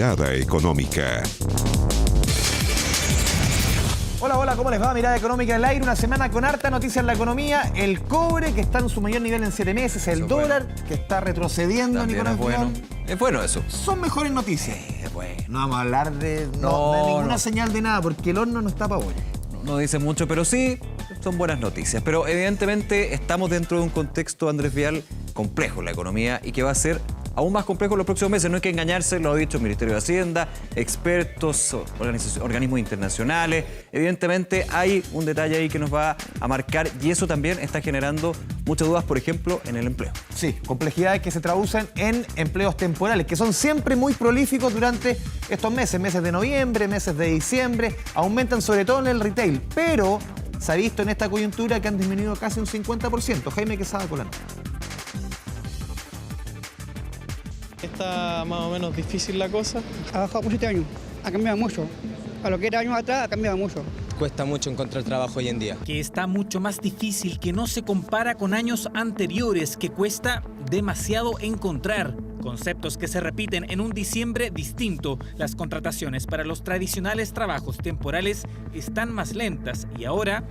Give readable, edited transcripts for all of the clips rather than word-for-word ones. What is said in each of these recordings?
Mirada Económica. Hola, hola, ¿cómo les va? Mirada Económica al aire, una semana con harta noticia en la economía. El cobre, que está en su mayor nivel en 7 meses. El dólar, que está retrocediendo, También Nicolás Vidal. es bueno eso. Son mejores noticias. Bueno. No vamos a hablar de ninguna señal de nada, porque el horno no está para hoy. No dice mucho, pero sí son buenas noticias. Pero evidentemente estamos dentro de un contexto, Andrés Vidal, complejo en la economía y que va a ser aún más complejo en los próximos meses. No hay que engañarse, lo ha dicho el Ministerio de Hacienda, expertos, organismos internacionales. Evidentemente hay un detalle ahí que nos va a marcar y eso también está generando muchas dudas, por ejemplo, en el empleo. Sí, complejidades que se traducen en empleos temporales, que son siempre muy prolíficos durante estos meses de noviembre, meses de diciembre, aumentan sobre todo en el retail, pero se ha visto en esta coyuntura que han disminuido casi un 50%. Jaime Quesada con la nota. Está más o menos difícil la cosa. Ha bajado por 7 años, ha cambiado mucho. A lo que era años atrás ha cambiado mucho. Cuesta mucho encontrar trabajo hoy en día. Que está mucho más difícil, que no se compara con años anteriores, que cuesta demasiado encontrar. Conceptos que se repiten en un diciembre distinto. Las contrataciones para los tradicionales trabajos temporales están más lentas y ahora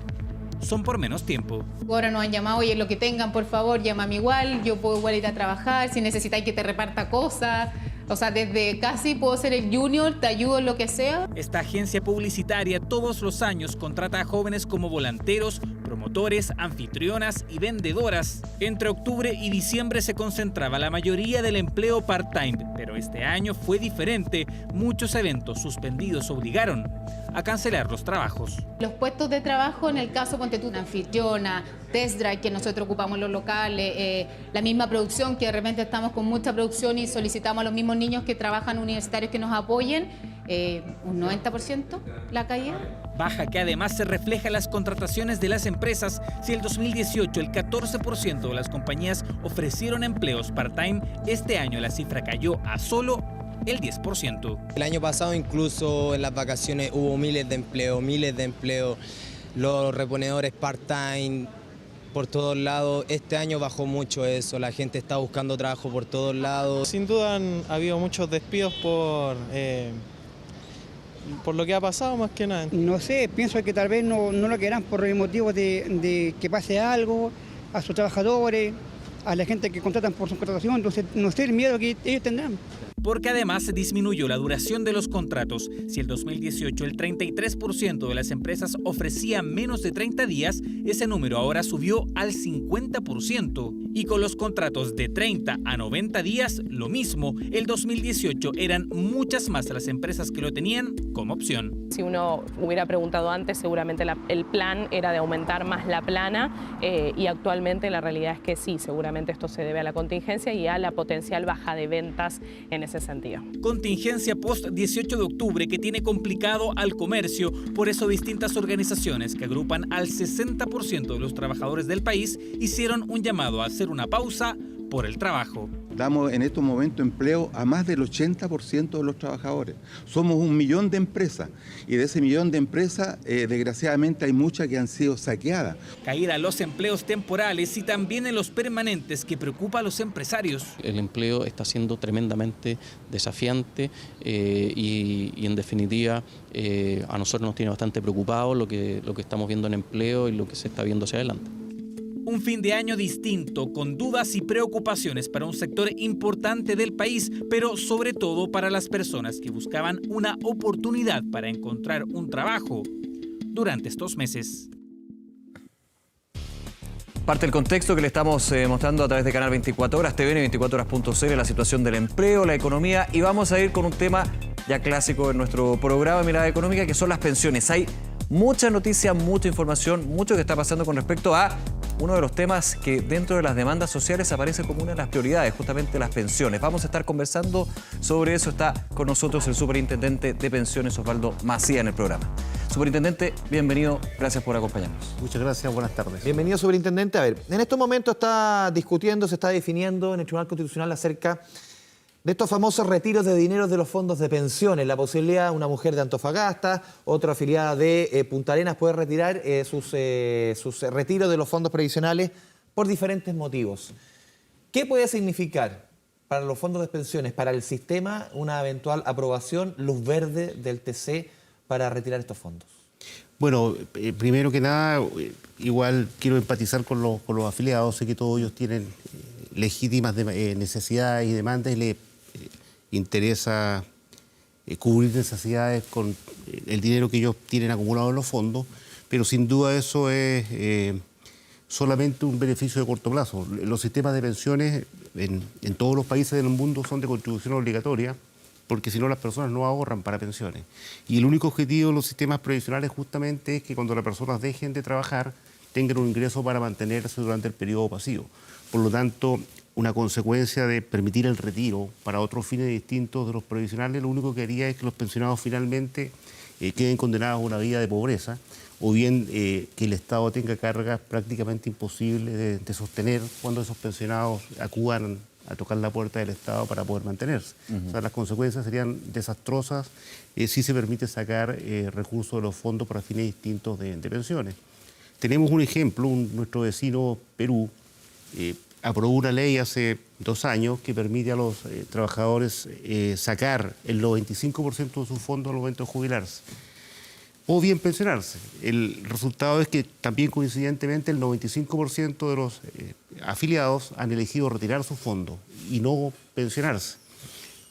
son por menos tiempo. Ahora nos han llamado, oye, lo que tengan, por favor, llámame igual, yo puedo igual ir a trabajar, si necesitáis que te reparta cosas. O sea, desde casi puedo ser el junior, te ayudo en lo que sea. Esta agencia publicitaria todos los años contrata a jóvenes como volanteros, promotores, anfitrionas y vendedoras. Entre octubre y diciembre se concentraba la mayoría del empleo part-time, pero este año fue diferente. Muchos eventos suspendidos obligaron a cancelar los trabajos. Los puestos de trabajo, en el caso, ponte tú, una anfitriona, test drive, que nosotros ocupamos en los locales, la misma producción, que de repente estamos con mucha producción y solicitamos a los mismos niños que trabajan universitarios que nos apoyen, un 90% la caída. Baja que además se refleja en las contrataciones de las empresas. Si el 2018 el 14% de las compañías ofrecieron empleos part-time, este año la cifra cayó a solo el 10%. El año pasado incluso en las vacaciones hubo miles de empleos, los reponedores part-time por todos lados. Este año bajó mucho eso, la gente está buscando trabajo por todos lados. Sin duda han habido muchos despidos por lo que ha pasado más que nada. No sé, pienso que tal vez no lo quieran por el motivo de que pase algo a sus trabajadores, a la gente que contratan por su contratación. Entonces no sé el miedo que ellos tendrán. Porque además disminuyó la duración de los contratos. Si el 2018 el 33% de las empresas ofrecía menos de 30 días, ese número ahora subió al 50%. Y con los contratos de 30 a 90 días, lo mismo. El 2018 eran muchas más las empresas que lo tenían como opción. Si uno hubiera preguntado antes, seguramente el plan era de aumentar más la plana y actualmente la realidad es que sí, seguramente esto se debe a la contingencia y a la potencial baja de ventas en ese sentido. Contingencia post 18 de octubre que tiene complicado al comercio. Por eso distintas organizaciones que agrupan al 60% de los trabajadores del país hicieron un llamado a hacer una pausa por el trabajo. Damos en estos momentos empleo a más del 80% de los trabajadores. Somos 1 millón de empresas y de ese 1 millón de empresas, desgraciadamente, hay muchas que han sido saqueadas. Caída en los empleos temporales y también en los permanentes que preocupa a los empresarios. El empleo está siendo tremendamente desafiante y en definitiva a nosotros nos tiene bastante preocupados lo que estamos viendo en empleo y lo que se está viendo hacia adelante. Un fin de año distinto, con dudas y preocupaciones para un sector importante del país, pero sobre todo para las personas que buscaban una oportunidad para encontrar un trabajo durante estos meses. Parte del contexto que le estamos mostrando a través de Canal 24 Horas, TVN 24horas.cl, la situación del empleo, la economía, y vamos a ir con un tema ya clásico en nuestro programa Mirada Económica, que son las pensiones. Hay mucha noticia, mucha información, mucho que está pasando con respecto a uno de los temas que dentro de las demandas sociales aparece como una de las prioridades, justamente las pensiones. Vamos a estar conversando sobre eso. Está con nosotros el superintendente de pensiones, Osvaldo Macía, en el programa. Superintendente, bienvenido, gracias por acompañarnos. Muchas gracias, buenas tardes. Bienvenido, superintendente. A ver, en estos momentos está discutiendo, se está definiendo en el Tribunal Constitucional acerca de estos famosos retiros de dinero de los fondos de pensiones, la posibilidad de una mujer de Antofagasta, otra afiliada de Punta Arenas puede retirar sus retiros de los fondos previsionales por diferentes motivos. ¿Qué puede significar para los fondos de pensiones, para el sistema, una eventual aprobación, luz verde del TC para retirar estos fondos? Bueno, primero que nada, igual quiero empatizar con los afiliados. Sé que todos ellos tienen legítimas necesidades y demandas y les interesa cubrir necesidades con el dinero que ellos tienen acumulado en los fondos, pero sin duda eso es solamente un beneficio de corto plazo. Los sistemas de pensiones en todos los países del mundo son de contribución obligatoria, porque si no las personas no ahorran para pensiones. Y el único objetivo de los sistemas previsionales justamente es que cuando las personas dejen de trabajar tengan un ingreso para mantenerse durante el periodo pasivo. Por lo tanto, una consecuencia de permitir el retiro para otros fines distintos de los previsionales, lo único que haría es que los pensionados finalmente queden condenados a una vida de pobreza, o bien que el Estado tenga cargas prácticamente imposibles de sostener cuando esos pensionados acudan a tocar la puerta del Estado para poder mantenerse. O sea, las consecuencias serían desastrosas si se permite sacar recursos de los fondos para fines distintos de pensiones. Tenemos un ejemplo, nuestro vecino Perú aprobó una ley hace 2 años que permite a los trabajadores sacar el 95% de sus fondos al momento de jubilarse o bien pensionarse. El resultado es que también coincidentemente el 95% de los afiliados han elegido retirar sus fondos y no pensionarse.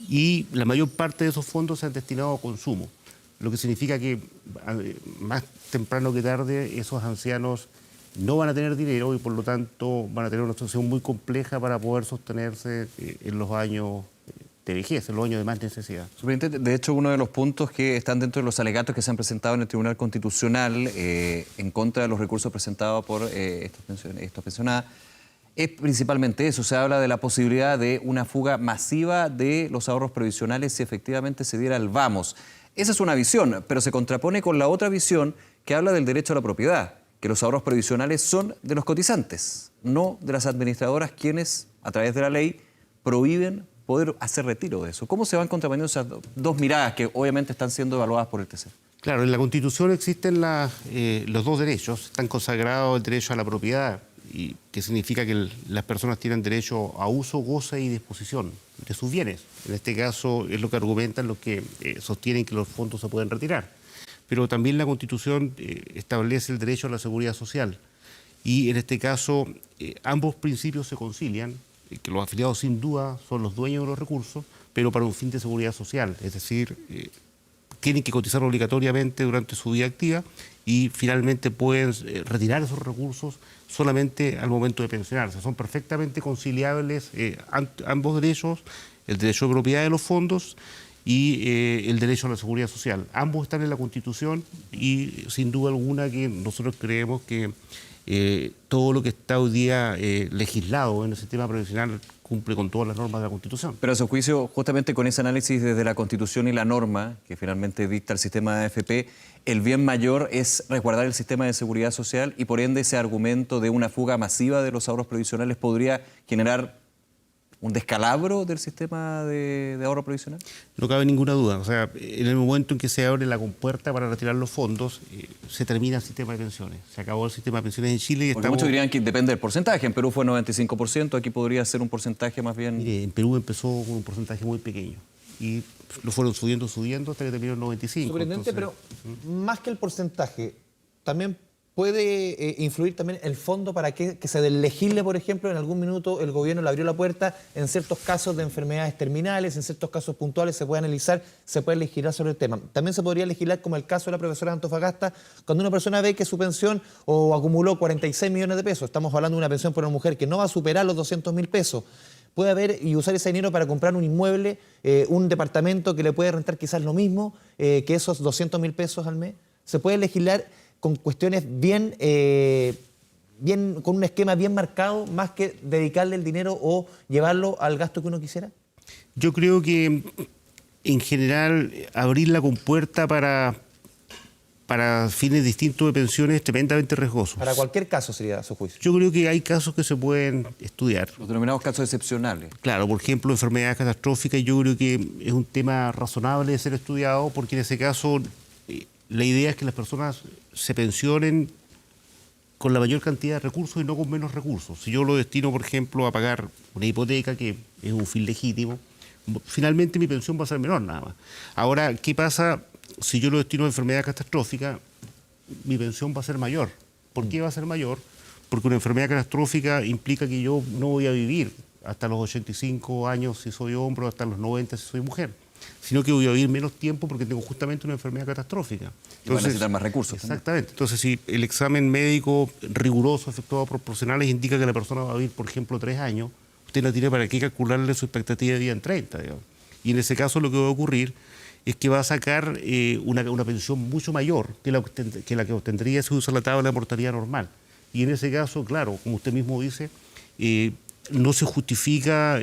Y la mayor parte de esos fondos se han destinado a consumo, lo que significa que más temprano que tarde esos ancianos no van a tener dinero y por lo tanto van a tener una situación muy compleja para poder sostenerse en los años de vejez, en los años de más necesidad. Superintendente, de hecho, uno de los puntos que están dentro de los alegatos que se han presentado en el Tribunal Constitucional en contra de los recursos presentados por estos pensionados es principalmente eso. Se habla de la posibilidad de una fuga masiva de los ahorros previsionales si efectivamente se diera el vamos. Esa es una visión, pero se contrapone con la otra visión que habla del derecho a la propiedad, que los ahorros previsionales son de los cotizantes, no de las administradoras quienes, a través de la ley, prohíben poder hacer retiro de eso. ¿Cómo se van contraponiendo esas dos miradas que obviamente están siendo evaluadas por el TC? Claro, en la Constitución existen los dos derechos. Están consagrados el derecho a la propiedad, y que significa que las personas tienen derecho a uso, goce y disposición de sus bienes. En este caso es lo que argumentan los que sostienen que los fondos se pueden retirar. Pero también la Constitución establece el derecho a la seguridad social. Y en este caso ambos principios se concilian, que los afiliados sin duda son los dueños de los recursos, pero para un fin de seguridad social, es decir, tienen que cotizar obligatoriamente durante su vida activa y finalmente pueden retirar esos recursos solamente al momento de pensionarse. Son perfectamente conciliables ambos derechos, el derecho de propiedad de los fondos y el derecho a la seguridad social. Ambos están en la Constitución y sin duda alguna que nosotros creemos que todo lo que está hoy día legislado en el sistema previsional cumple con todas las normas de la Constitución. Pero a su juicio, justamente con ese análisis desde la Constitución y la norma que finalmente dicta el sistema de AFP, el bien mayor es resguardar el sistema de seguridad social y por ende ese argumento de una fuga masiva de los ahorros previsionales podría generar un descalabro del sistema de ahorro previsional. No cabe ninguna duda. O sea, en el momento en que se abre la compuerta para retirar los fondos, se termina el sistema de pensiones. Se acabó el sistema de pensiones en Chile. Porque muchos dirían que depende del porcentaje. En Perú fue 95%, aquí podría ser un porcentaje más bien... Mire, en Perú empezó con un porcentaje muy pequeño y lo fueron subiendo hasta que terminó el 95%. Superintendente, pero más que el porcentaje, también ¿puede influir también el fondo para que se deslegisle, por ejemplo, en algún minuto el gobierno le abrió la puerta en ciertos casos de enfermedades terminales, en ciertos casos puntuales se puede analizar, se puede legislar sobre el tema? También se podría legislar como el caso de la profesora de Antofagasta, cuando una persona ve que su pensión o acumuló 46 millones de pesos, estamos hablando de una pensión por una mujer que no va a superar los 200.000 pesos, puede haber y usar ese dinero para comprar un inmueble, un departamento que le puede rentar quizás lo mismo que esos 200.000 pesos al mes. Se puede legislar con cuestiones bien, con un esquema bien marcado, más que dedicarle el dinero o llevarlo al gasto que uno quisiera? Yo creo que en general abrir la compuerta para fines distintos de pensiones es tremendamente riesgoso. Para cualquier caso sería a su juicio. Yo creo que hay casos que se pueden estudiar. Los denominados casos excepcionales. Claro, por ejemplo, enfermedades catastróficas, yo creo que es un tema razonable de ser estudiado, porque en ese caso la idea es que las personas se pensionen con la mayor cantidad de recursos y no con menos recursos. Si yo lo destino, por ejemplo, a pagar una hipoteca, que es un fin legítimo, finalmente mi pensión va a ser menor nada más. Ahora, ¿qué pasa si yo lo destino a enfermedad catastrófica? Mi pensión va a ser mayor. ¿Por qué va a ser mayor? Porque una enfermedad catastrófica implica que yo no voy a vivir hasta los 85 años si soy hombre o hasta los 90 si soy mujer, sino que voy a vivir menos tiempo porque tengo justamente una enfermedad catastrófica. Y van a necesitar más recursos. Exactamente. También. Entonces, si el examen médico riguroso efectuado por profesionales indica que la persona va a vivir, por ejemplo, 3 años, usted no tiene para qué calcularle su expectativa de vida en 30, digamos. Y en ese caso lo que va a ocurrir es que va a sacar una pensión mucho mayor que la que obtendría si usa la tabla de mortalidad normal. Y en ese caso, claro, como usted mismo dice, no se justifica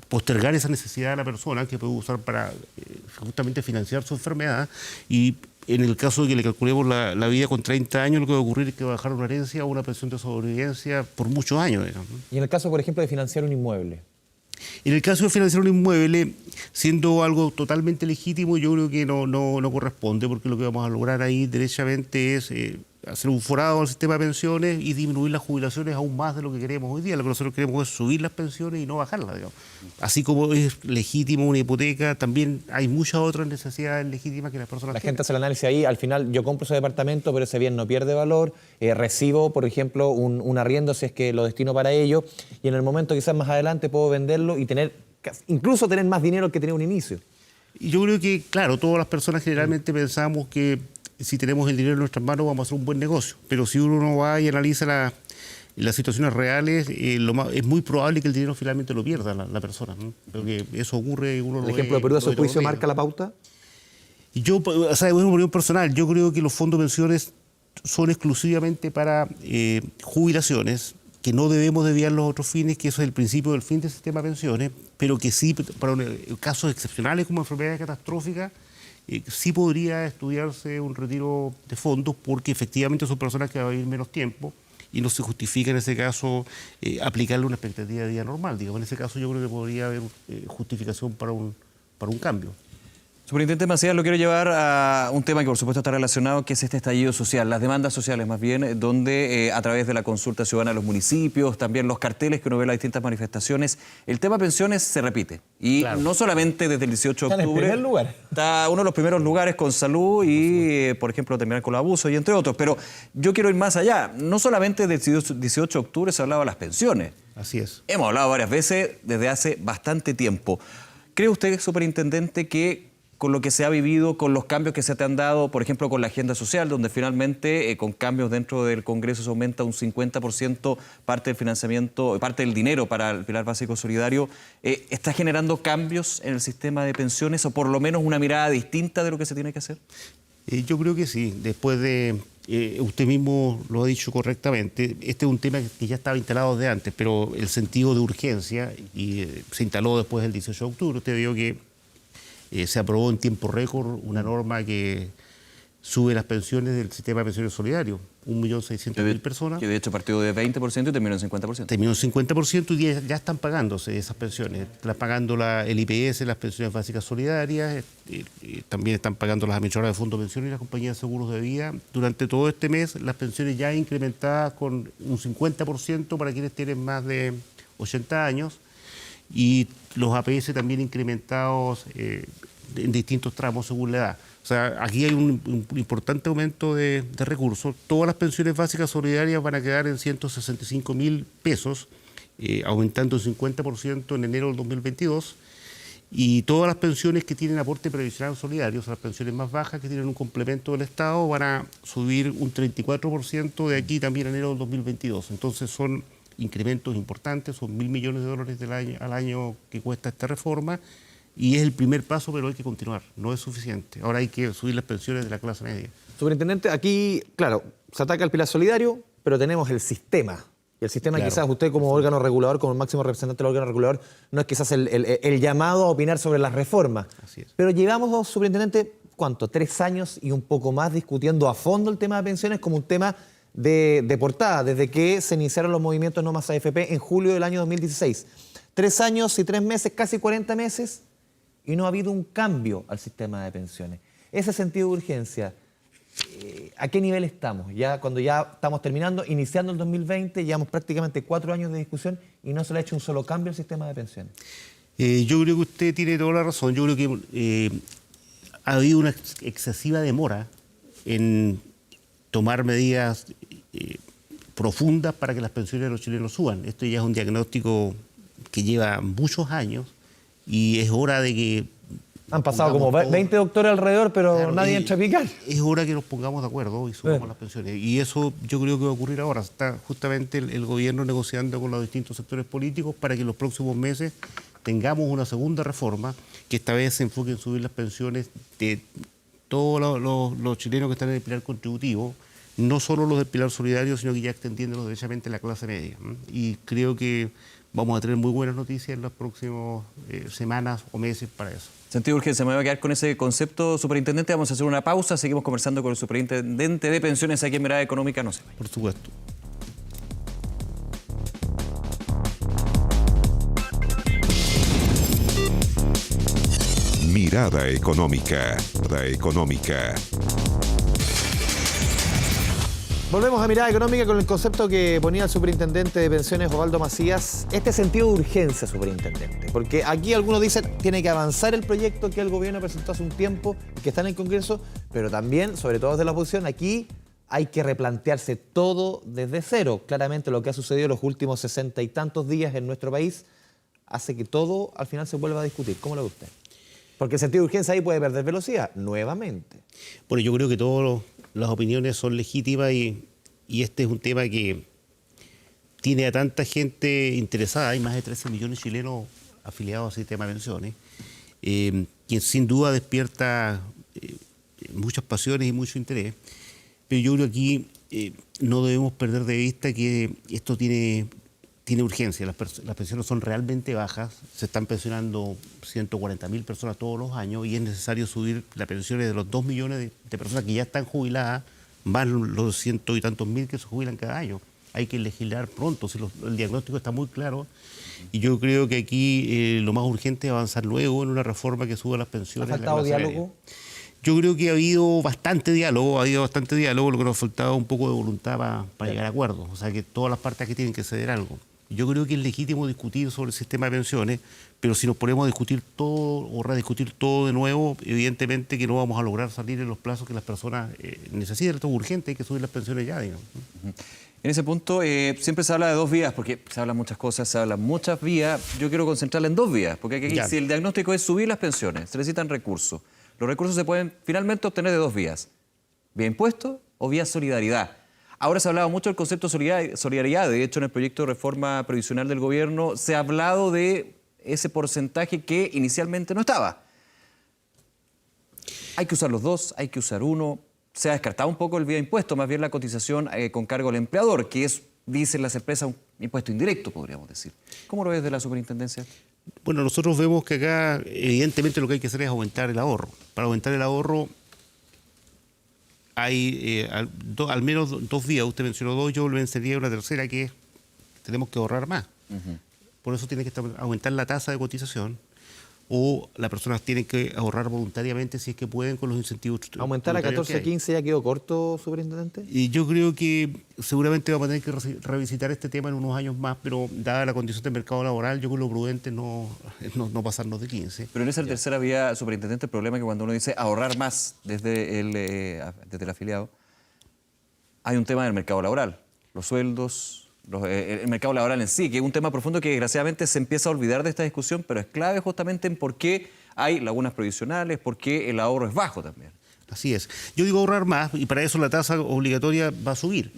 postergar esa necesidad de la persona que puede usar para justamente financiar su enfermedad, y en el caso de que le calculemos la vida con 30 años, lo que va a ocurrir es que va a dejar una herencia o una pensión de sobrevivencia por muchos años, digamos. Y en el caso, por ejemplo, de financiar un inmueble. En el caso de financiar un inmueble, siendo algo totalmente legítimo, yo creo que no corresponde, porque lo que vamos a lograr ahí derechamente es hacer un forado al sistema de pensiones y disminuir las jubilaciones aún más de lo que queremos hoy día. Lo que nosotros queremos es subir las pensiones y no bajarlas, digamos. Así como es legítimo una hipoteca, también hay muchas otras necesidades legítimas que las personas La tienen. gente hace el análisis ahí, al final yo compro ese departamento, pero ese bien no pierde valor, recibo, por ejemplo, un arriendo si es que lo destino para ello, y en el momento quizás más adelante puedo venderlo y incluso tener más dinero que tenía un inicio. Y yo creo que, claro, todas las personas generalmente pensamos que si tenemos el dinero en nuestras manos vamos a hacer un buen negocio, pero si uno no va y analiza las situaciones reales, es muy probable que el dinero finalmente lo pierda la persona, ¿no? Porque eso ocurre. ¿El ejemplo de Perú a su juicio marca la pauta? Y yo, o sea, es una opinión personal, yo creo que los fondos de pensiones son exclusivamente para jubilaciones, que no debemos desviar los otros fines, que eso es el principio del fin del sistema de pensiones, pero que sí, para casos excepcionales como enfermedades catastróficas, sí podría estudiarse un retiro de fondos, porque efectivamente son personas que van a vivir menos tiempo y no se justifica en ese caso aplicarle una expectativa de vida normal. Digamos, en ese caso yo creo que podría haber justificación para un cambio. Superintendente Macías, lo quiero llevar a un tema que por supuesto está relacionado, que es este estallido social, las demandas sociales más bien, donde a través de la consulta ciudadana de los municipios, también los carteles que uno ve en las distintas manifestaciones, el tema pensiones se repite. Y claro, no solamente desde el 18 de octubre. Está en el primer lugar. Está uno de los primeros lugares con salud y, por ejemplo, terminar con los abusos y entre otros. Pero yo quiero ir más allá. No solamente del 18 de octubre se hablaba de las pensiones. Así es. Hemos hablado varias veces desde hace bastante tiempo. ¿Cree usted, superintendente, que con lo que se ha vivido, con los cambios que se te han dado, por ejemplo, con la agenda social, donde finalmente con cambios dentro del Congreso se aumenta un 50% parte del financiamiento, parte del dinero para el Pilar Básico Solidario, está generando cambios en el sistema de pensiones o por lo menos una mirada distinta de lo que se tiene que hacer? Yo creo que sí. Después de, usted mismo lo ha dicho correctamente, este es un tema que ya estaba instalado desde antes, pero el sentido de urgencia se instaló después del 18 de octubre. Usted vio que se aprobó en tiempo récord una norma que sube las pensiones del sistema de pensiones solidario, 1.600.000 personas. Que de hecho partió de 20% y terminó en 50%. Terminó en 50% y ya están pagándose esas pensiones. Están pagando el IPS, las pensiones básicas solidarias, también están pagando las administradoras de fondos de pensiones y las compañías de seguros de vida. Durante todo este mes, las pensiones ya incrementadas con un 50% para quienes tienen más de 80 años. Y los APS también incrementados en distintos tramos según la edad. O sea, aquí hay un importante aumento de recursos. Todas las pensiones básicas solidarias van a quedar en 165.000 pesos, aumentando un 50% en enero del 2022. Y todas las pensiones que tienen aporte previsional solidario, o sea, las pensiones más bajas que tienen un complemento del Estado, van a subir un 34% de aquí también en enero del 2022. Entonces son incrementos importantes, son $1.000 millones al año que cuesta esta reforma, y es el primer paso, pero hay que continuar, no es suficiente. Ahora hay que subir las pensiones de la clase media. Superintendente, aquí, claro, se ataca el Pilar Solidario, pero tenemos el sistema. Y el sistema, claro, quizás usted como órgano regulador, como el máximo representante del órgano regulador, no es quizás el llamado a opinar sobre las reformas. Así es. Pero llevamos, superintendente, ¿cuánto? 3 años y un poco más discutiendo a fondo el tema de pensiones como un tema de portada, desde que se iniciaron los movimientos No Más AFP en julio del año 2016. 3 años y 3 meses, casi 40 meses, y no ha habido un cambio al sistema de pensiones. Ese sentido de urgencia, ¿A qué nivel estamos? Ya cuando ya estamos terminando, iniciando el 2020, llevamos prácticamente 4 años de discusión y no se le ha hecho un solo cambio al sistema de pensiones. Yo creo que usted tiene toda la razón. Yo creo que ha habido una excesiva demora en tomar medidas profundas para que las pensiones de los chilenos suban. Esto ya es un diagnóstico que lleva muchos años y es hora de que... Han pasado como 20 doctores alrededor, pero claro, nadie entra a picar. Es hora que nos pongamos de acuerdo y subamos las pensiones. Y eso yo creo que va a ocurrir ahora. Está justamente el gobierno negociando con los distintos sectores políticos para que en los próximos meses tengamos una segunda reforma que esta vez se enfoque en subir las pensiones de todos los chilenos que están en el pilar contributivo, no solo los del pilar solidario, sino que ya extendiéndolos derechamente a la clase media. Y creo que vamos a tener muy buenas noticias en las próximas semanas o meses para eso. Sentido de urgencia, me voy a quedar con ese concepto, superintendente. Vamos a hacer una pausa, seguimos conversando con el superintendente de pensiones aquí en Mirada Económica. No se vaya. Por supuesto. Mirada Económica. Mirada Económica. Volvemos a Mirada Económica con el concepto que ponía el superintendente de pensiones, Osvaldo Macías. Este sentido de urgencia, superintendente. Porque aquí algunos dicen tiene que avanzar el proyecto que el gobierno presentó hace un tiempo, que está en el Congreso, pero también, sobre todo desde la oposición, aquí hay que replantearse todo desde cero. Claramente lo que ha sucedido en los últimos 60 y tantos días en nuestro país hace que todo al final se vuelva a discutir. ¿Cómo lo ve usted? Porque el sentido de urgencia ahí puede perder velocidad, nuevamente. Bueno, yo creo que todas las opiniones son legítimas y este es un tema que tiene a tanta gente interesada. Hay más de 13 millones de chilenos afiliados al sistema de pensiones, quien sin duda despierta muchas pasiones y mucho interés. Pero yo creo que aquí no debemos perder de vista que esto tiene urgencia. Las pensiones son realmente bajas, se están pensionando 140.000 personas todos los años y es necesario subir las pensiones de los 2 millones de personas que ya están jubiladas, más los 100 y tantos mil que se jubilan cada año. Hay que legislar pronto, el diagnóstico está muy claro y yo creo que aquí lo más urgente es avanzar luego en una reforma que suba las pensiones. ¿Ha faltado diálogo? Yo creo que ha habido bastante diálogo, lo que nos faltaba un poco de voluntad para llegar a acuerdos, o sea que todas las partes aquí tienen que ceder algo. Yo creo que es legítimo discutir sobre el sistema de pensiones, pero si nos ponemos a discutir todo o rediscutir todo de nuevo, evidentemente que no vamos a lograr salir en los plazos que las personas necesitan. Esto es urgente, hay que subir las pensiones ya, digamos. En ese punto siempre se habla de 2 vías, porque se hablan muchas cosas, se hablan muchas vías. Yo quiero concentrarla en 2 vías, porque aquí, si el diagnóstico es subir las pensiones, se necesitan recursos. Los recursos se pueden finalmente obtener de 2 vías, vía impuestos o vía solidaridad. Ahora se ha hablado mucho del concepto de solidaridad. De hecho, en el proyecto de reforma previsional del gobierno se ha hablado de ese porcentaje que inicialmente no estaba. Hay que usar los 2, hay que usar uno. Se ha descartado un poco el vía impuesto, más bien la cotización con cargo al empleador, que es, dicen las empresas, un impuesto indirecto, podríamos decir. ¿Cómo lo ves de la superintendencia? Bueno, nosotros vemos que acá, evidentemente, lo que hay que hacer es aumentar el ahorro. Para aumentar el ahorro hay al menos 2 vías. Usted mencionó 2, yo le mencionaría una tercera, que es tenemos que ahorrar más. Por eso tiene que aumentar la tasa de cotización o las personas tienen que ahorrar voluntariamente si es que pueden con los incentivos. ¿Aumentar a 14 a 15 ya quedó corto, superintendente? Y yo creo que seguramente vamos a tener que revisitar este tema en unos años más, pero dada la condición del mercado laboral, yo creo que lo prudente no pasarnos de 15. Pero en esa tercera vía, superintendente, el problema es que cuando uno dice ahorrar más desde el afiliado, hay un tema del mercado laboral, los sueldos, el mercado laboral en sí, que es un tema profundo que desgraciadamente se empieza a olvidar de esta discusión, pero es clave justamente en por qué hay lagunas provisionales, por qué el ahorro es bajo también. Así es. Yo digo ahorrar más y para eso la tasa obligatoria va a subir.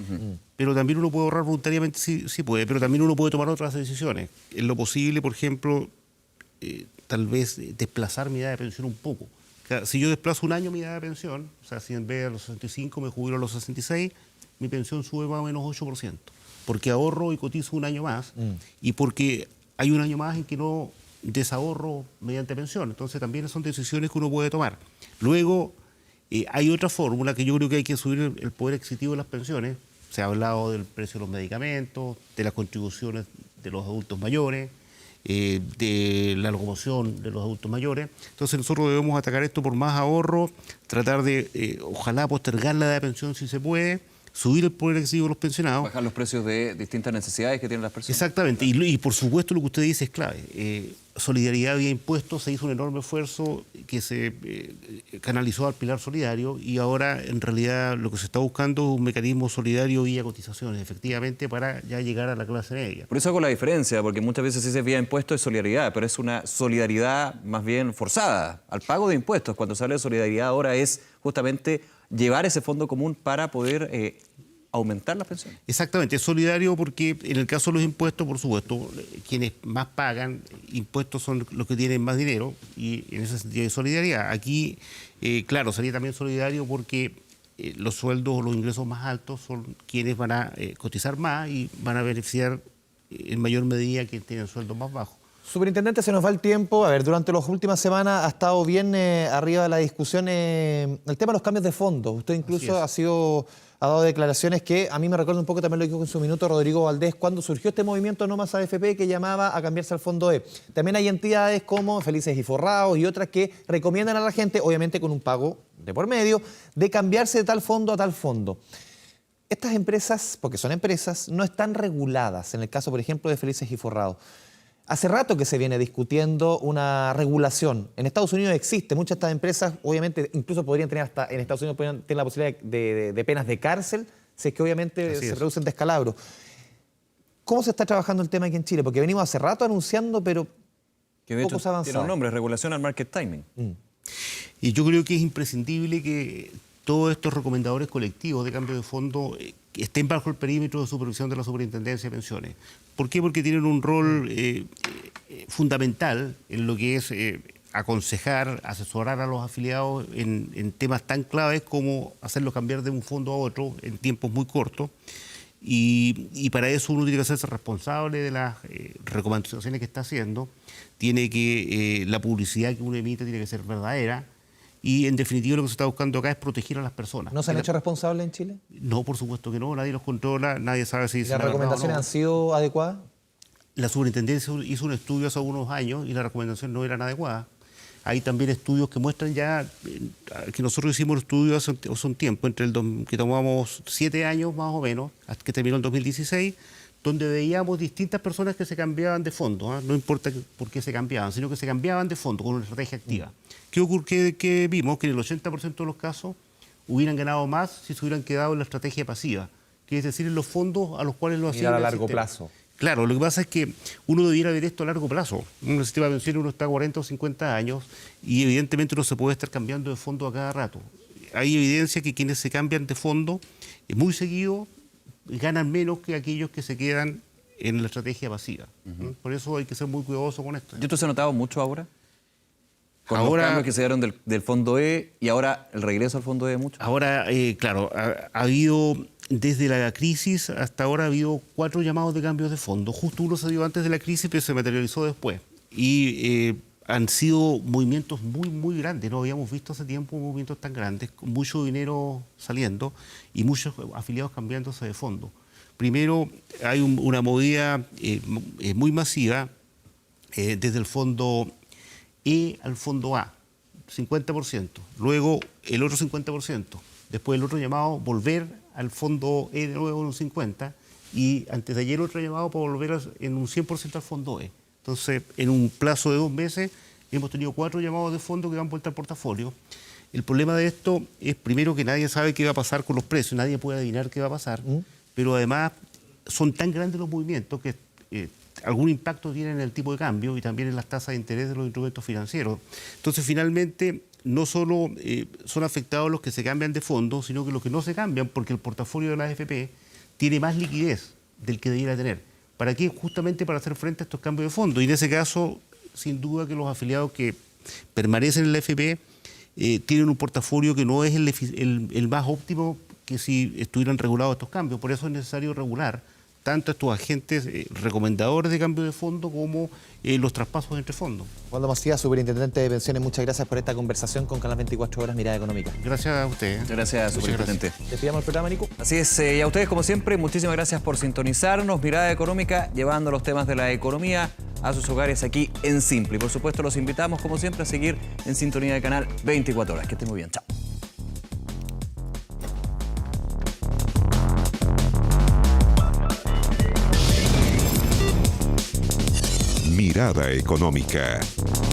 Pero también uno puede ahorrar voluntariamente, sí puede, pero también uno puede tomar otras decisiones. En lo posible, por ejemplo, tal vez desplazar mi edad de pensión un poco. O sea, si yo desplazo un año mi edad de pensión, o sea, si en vez de a los 65 me jubilo a los 66, mi pensión sube más o menos 8%. Porque ahorro y cotizo un año más y porque hay un año más en que no desahorro mediante pensión. Entonces también son decisiones que uno puede tomar. Luego hay otra fórmula que yo creo que hay que subir el poder adquisitivo de las pensiones. Se ha hablado del precio de los medicamentos, de las contribuciones de los adultos mayores. de la locomoción de los adultos mayores. Entonces nosotros debemos atacar esto por más ahorro, tratar de, ojalá, postergar la edad de pensión si se puede, subir el poder adquisitivo de los pensionados. Bajar los precios de distintas necesidades que tienen las personas. Exactamente, y por supuesto lo que usted dice es clave. Solidaridad vía impuestos, se hizo un enorme esfuerzo que se canalizó al pilar solidario y ahora en realidad lo que se está buscando es un mecanismo solidario vía cotizaciones, efectivamente, para ya llegar a la clase media. Por eso hago la diferencia, porque muchas veces se dice vía impuestos es solidaridad, pero es una solidaridad más bien forzada al pago de impuestos. Cuando se habla de solidaridad ahora es justamente llevar ese fondo común para poder aumentar las pensiones. Exactamente, es solidario porque en el caso de los impuestos, por supuesto, quienes más pagan impuestos son los que tienen más dinero y en ese sentido hay solidaridad. Aquí, claro, sería también solidario porque los sueldos o los ingresos más altos son quienes van a cotizar más y van a beneficiar en mayor medida quienes tienen sueldos más bajos. Superintendente, se nos va el tiempo. A ver, durante las últimas semanas ha estado bien arriba de la discusión el tema de los cambios de fondo. Usted incluso ha dado declaraciones que a mí me recuerda un poco, también lo dijo en su minuto Rodrigo Valdés, cuando surgió este movimiento No Más AFP que llamaba a cambiarse al fondo E. También hay entidades como Felices y Forrados y otras que recomiendan a la gente, obviamente con un pago de por medio, de cambiarse de tal fondo a tal fondo. Estas empresas, porque son empresas, no están reguladas, en el caso, por ejemplo, de Felices y Forrados. Hace rato que se viene discutiendo una regulación. En Estados Unidos existe, muchas de estas empresas, obviamente, incluso podrían tener hasta, en Estados Unidos podrían tener la posibilidad de penas de cárcel, si es que obviamente se reducen descalabros. ¿Cómo se está trabajando el tema aquí en Chile? Porque venimos hace rato anunciando, pero que de poco se ha avanzado. Tiene un nombre, regulación al market timing. Y yo creo que es imprescindible que todos estos recomendadores colectivos de cambio de fondo estén bajo el perímetro de supervisión de la Superintendencia de Pensiones. ¿Por qué? Porque tienen un rol fundamental en lo que es aconsejar, asesorar a los afiliados en temas tan claves como hacerlos cambiar de un fondo a otro en tiempos muy cortos. Y para eso uno tiene que hacerse responsable de las recomendaciones que está haciendo. Tiene que, la publicidad que uno emite tiene que ser verdadera. Y en definitiva lo que se está buscando acá es proteger a las personas. ¿No se han hecho responsables en Chile? No, por supuesto que no, nadie los controla, nadie sabe si... ¿Las recomendaciones han sido adecuadas? La superintendencia hizo un estudio hace unos años y las recomendaciones no eran adecuadas. Hay también estudios que muestran ya, que nosotros hicimos estudios hace un tiempo, que tomamos 7 años más o menos, hasta que terminó en 2016, donde veíamos distintas personas que se cambiaban de fondo, no importa por qué se cambiaban, sino que se cambiaban de fondo con una estrategia activa. ¿Qué vimos? Que en el 80% de los casos hubieran ganado más si se hubieran quedado en la estrategia pasiva, que es decir, en los fondos a los cuales lo hacían. Mirar a largo plazo. Claro, lo que pasa es que uno debiera ver esto a largo plazo. En un sistema de pensiones uno está a 40 o 50 años y evidentemente no se puede estar cambiando de fondo a cada rato. Hay evidencia que quienes se cambian de fondo muy seguido ganan menos que aquellos que se quedan en la estrategia pasiva. Por eso hay que ser muy cuidadoso con esto. ¿Y esto se ha notado mucho ahora? Con los cambios que se dieron del fondo E y ahora el regreso al fondo E mucho. Ahora, claro, ha habido, desde la crisis hasta ahora ha habido 4 llamados de cambios de fondo. Justo uno se dio antes de la crisis, pero se materializó después. Y han sido movimientos muy, muy grandes. No habíamos visto hace tiempo movimientos tan grandes, con mucho dinero saliendo y muchos afiliados cambiándose de fondo. Primero, hay una movida muy masiva desde el fondo E al fondo A, 50%. Luego el otro 50%. Después el otro llamado, volver al fondo E de nuevo en un 50%. Y antes de ayer otro llamado para volver en un 100% al fondo E. Entonces, en un plazo de 2 meses hemos tenido 4 llamados de fondo que van vuelta al portafolio. El problema de esto es, primero, que nadie sabe qué va a pasar con los precios, nadie puede adivinar qué va a pasar, pero además son tan grandes los movimientos que algún impacto tienen en el tipo de cambio y también en las tasas de interés de los instrumentos financieros. Entonces, finalmente, no solo son afectados los que se cambian de fondo, sino que los que no se cambian, porque el portafolio de la AFP tiene más liquidez del que debiera tener. ¿Para qué? Justamente para hacer frente a estos cambios de fondo. Y en ese caso, sin duda que los afiliados que permanecen en la AFP tienen un portafolio que no es el más óptimo que si estuvieran regulados estos cambios. Por eso es necesario regular tanto estos agentes recomendadores de cambio de fondo como los traspasos entre fondos. Waldo Macías, superintendente de pensiones, muchas gracias por esta conversación con Canal 24 Horas Mirada Económica. Gracias a usted. Muchas gracias, superintendente. Despidamos el programa, Nico. Así es, y a ustedes, como siempre, muchísimas gracias por sintonizarnos. Mirada Económica, llevando los temas de la economía a sus hogares aquí en Simple. Y por supuesto los invitamos, como siempre, a seguir en sintonía de Canal 24 Horas. Que estén muy bien. Chao. Mirada Económica.